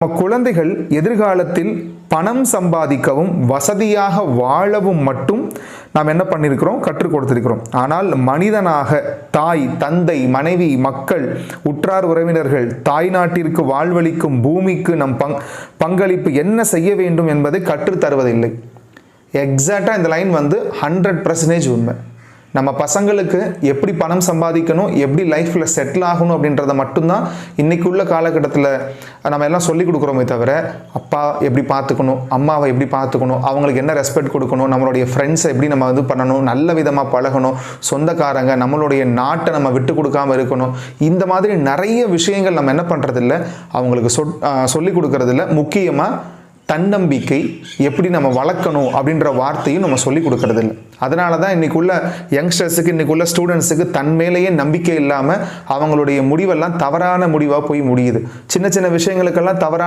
நம்ம குழந்தைகள் எதிர்காலத்தில் பணம் சம்பாதிக்கவும் வசதியாக வாழவும் மட்டும் நாம் என்ன பண்ணியிருக்கிறோம், கற்றுக் கொடுத்திருக்கிறோம். ஆனால் மனிதனாக தாய், தந்தை, மனைவி, மக்கள், உற்றார் உறவினர்கள், தாய் நாட்டிற்கு வாழ்வளிக்கும் பூமிக்கு நம் பங்களிப்பு என்ன செய்ய வேண்டும் என்பதை கற்றுத் தருவதில்லை. எக்ஸாக்டாக இந்த லைன் 100% உண்மை. நம்ம பசங்களுக்கு எப்படி பணம் சம்பாதிக்கணும், எப்படி லைஃப்பில் செட்டில் ஆகணும் அப்படின்றத மட்டும்தான் இன்றைக்கி உள்ள காலகட்டத்தில் நம்ம எல்லாம் சொல்லிக் கொடுக்குறோமே தவிர, அப்பா எப்படி பார்த்துக்கணும், அம்மாவை எப்படி பார்த்துக்கணும், அவங்களுக்கு என்ன ரெஸ்பெக்ட் கொடுக்கணும், நம்மளுடைய ஃப்ரெண்ட்ஸை எப்படி நம்ம பண்ணணும், நல்ல விதமாக பழகணும், சொந்தக்காரங்க, நம்மளுடைய நாட்டை நம்ம விட்டு கொடுக்காமல் இருக்கணும், இந்த மாதிரி நிறைய விஷயங்கள் நம்ம என்ன பண்ணுறதில்ல, அவங்களுக்கு சொல்லிக் கொடுக்கறதில்ல. முக்கியமாக தன்னம்பிக்கை எப்படி நம்ம வளர்க்கணும் அப்படின்ற வார்த்தையும் நம்ம சொல்லிக் கொடுக்கறதில்ல. அதனால தான் இன்றைக்குள்ள யங்ஸ்டர்ஸுக்கு, இன்றைக்குள்ள ஸ்டூடெண்ட்ஸுக்கு தன் மேலேயே நம்பிக்கை இல்லாமல் அவங்களுடைய முடிவெல்லாம் தவறான முடிவாக போய் முடியுது. சின்ன சின்ன விஷயங்களுக்கெல்லாம் தவறான